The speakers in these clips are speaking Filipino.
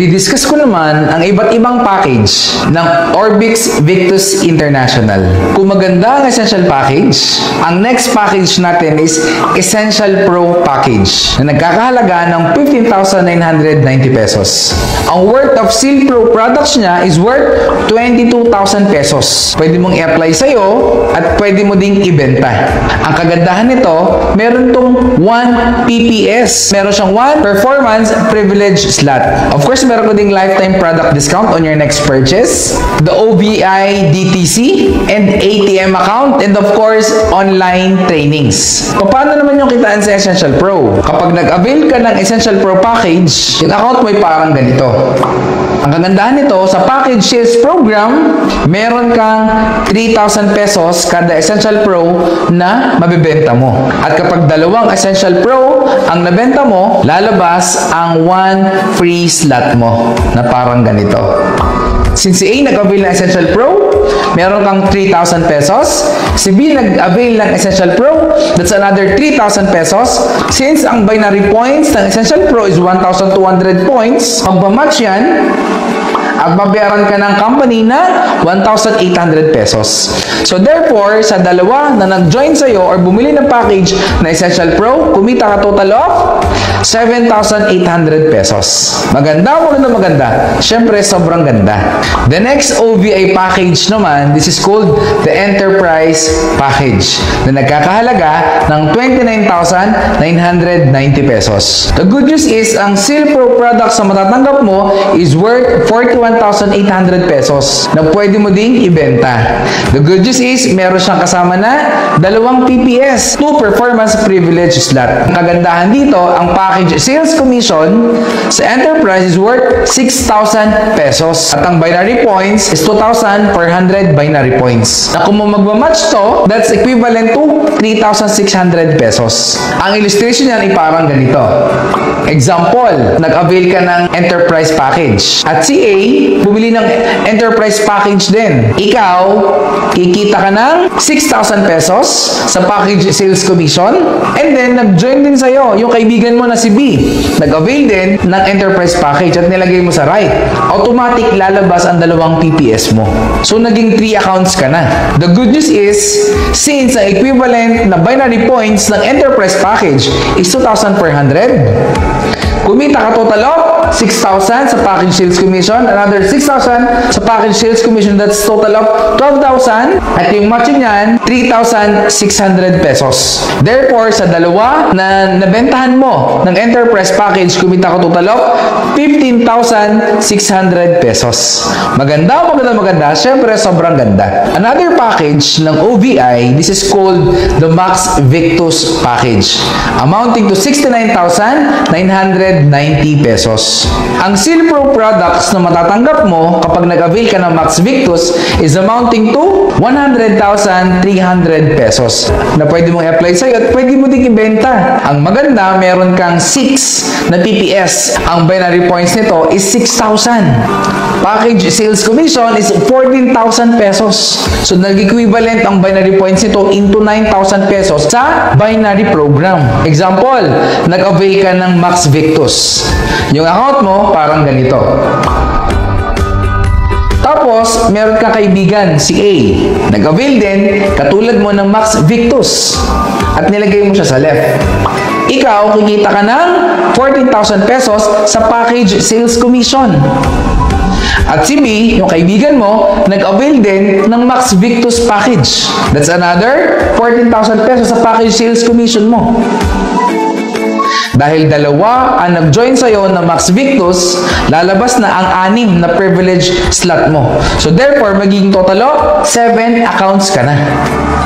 i-discuss ko naman ang iba't ibang package ng Orbix Victus International. Kung maganda ang Essential Package, ang next package natin is Essential Pro Package na nagkakahalaga ng 15,990 pesos. Ang worth of Seal Pro products niya is worth 22,000 pesos. Pwede mong i-apply sa'yo at pwede mo ding ibenta. Ang kagandahan nito, meron tong 1 PPS. Meron siyang 1 Performance Privilege Slot. Of course, meron ko ding lifetime product discount on your next purchase, the OBI DTC, and ATM account, and of course, online trainings. Paano naman yung kitaan sa Essential Pro? Kapag nag-avail ka ng Essential Pro package, yung account mo ay parang ganito. Ang kagandahan nito, sa package sales program, meron kang 3,000 pesos kada Essential Pro na mabibenta mo. At kapag dalawang Essential Pro ang nabenta mo, lalabas ang 1 free slot mo na parang ganito. Since si A nag-avail ng Essential Pro, meron kang 3,000 pesos. Si B nag-avail ng Essential Pro, that's another 3,000 pesos. Since ang binary points ng Essential Pro is 1,200 points, magmamatch yan, at babayaran ka ng company na 1,800 pesos. So therefore, sa dalawa na nag-join sa'yo or bumili ng package na Essential Pro, kumita ka total of 7,800 pesos. Maganda, maganda. Siyempre, sobrang ganda. The next OVI package naman, this is called the Enterprise Package na nagkakahalaga ng 29,990 pesos. The good news is, ang Seal Pro products na matatanggap mo is worth 41,800 pesos na pwede mo ding ibenta. The good news is, meron siyang kasama na 2 PPS, 2 Performance Privilege Slot. Ang kagandahan dito, ang package sales commission sa Enterprise is worth 6,000 pesos. At ang binary points is 2,400 binary points. Na kung magmamatch to, that's equivalent to 3,600 pesos. Ang illustration niyan ay parang ganito. Example, nag-avail ka ng Enterprise Package. At si A, bumili ng Enterprise Package din. Ikaw, kikita ka ng 6,000 pesos sa package sales commission. And then, nag-join din sa'yo yung kaibigan mo na si B. Nag-avail din ng Enterprise Package at nilagay mo sa right. Automatic lalabas ang 2 PPS mo. So, naging 3 accounts ka na. The good news is, since ang equivalent na binary points ng Enterprise Package is 2,400, kumita ka total of 6,000 sa package sales commission, another 6,000 sa package sales commission, that's total of 12,000, at yung matching niyan, 3,600 pesos. Therefore, sa dalawa na nabentahan mo ng Enterprise Package, kumita ka total of 15,600 pesos. Maganda. Siyempre, sobrang ganda. Another package ng OVI, this is called the Max Victus Package, amounting to 69,990 pesos. Ang Seal Pro products na matatanggap mo kapag nag-avail ka ng Max Victus is amounting to 100,300 pesos na pwede mong i-apply sa'yo at pwede mo din ibenta. Ang maganda, meron kang 6 na PPS. Ang binary points nito is 6,000. Package sales commission is 14,000 pesos. So, nag-equivalent ang binary points nito into 9,000 pesos sa binary program. Example, nag-avail ka ng Max Victus. Yung account mo, parang ganito. Tapos, meron ka kaibigan, si A. Nag-avail din, katulad mo ng Max Victus. At nilagay mo siya sa left. Ikaw, kikita ka ng 14,000 pesos sa package sales commission. At si B, yung kaibigan mo, nag-avail din ng Max Victus package. That's another 14,000 pesos sa package sales commission mo. Dahil dalawa ang nag-join sa'yo na Max Victus, lalabas na ang 6 na privilege slot mo. So therefore, magiging total of 7 accounts ka na.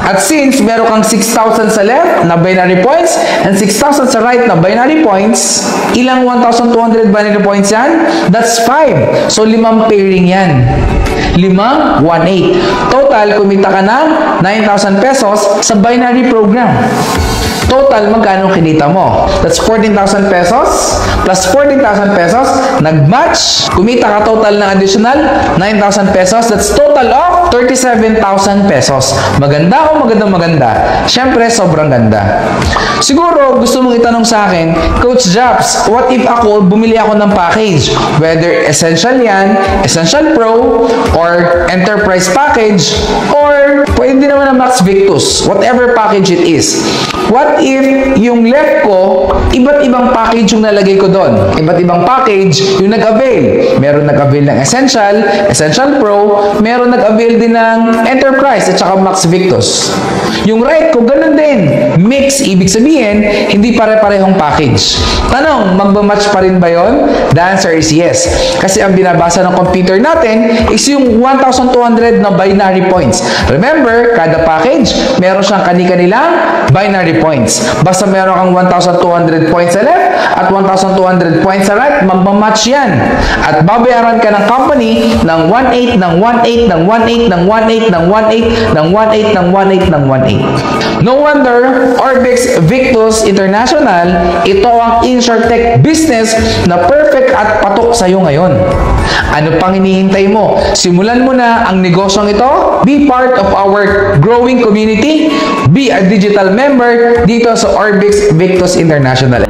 At since meron kang 6,000 sa left na binary points and 6,000 sa right na binary points, ilang 1,200 binary points yan? That's 5. So 5 pairing yan. 5, 1, 8. Total, kumita ka ng 9,000 pesos sa binary program. Total, magkano kinita mo? That's 14,000 pesos plus 14,000 pesos. Nag-match. Kumita ka total ng additional 9,000 pesos. That's total of 37,000 pesos. Maganda o maganda? Siyempre, sobrang ganda. Siguro, gusto mong itanong sa akin, Coach Japs, what if ako, bumili ako ng package? Whether Essential yan, Essential Pro, or Enterprise Package, or pwede naman ng Max Victus, whatever package it is. What if yung left ko, iba't ibang package yung nalagay ko doon? Iba't ibang package yung nag-avail. Meron nag-avail ng Essential, Essential Pro, meron nag-avail din ng Enterprise at saka Max Victus. Yung right ko, ganun din. Mix, ibig sabihin, hindi pare-parehong package. Tanong, magmamatch pa rin ba yun? The answer is yes. Kasi ang binabasa ng computer natin is yung 1,200 na binary points. Remember, kada package, meron siyang kani-kanilang binary points. Basta meron kang 1,200 points sa left at 1,200 points sa right, magmamatch yan. At babayaran ka ng company ng 1,800, ng 1,800, ng 1,800, ng 1,800, ng 1,800, ng 1,800, ng 1,800, ng 1,800. No wonder, Orbix Victus International, ito ang InsurTech business na perfect at patok sa'yo ngayon. Ano pang hinihintay mo? Simulan mo na ang negosyong ito. Be part of our growing community. Be a digital member dito sa Orbix Victus International.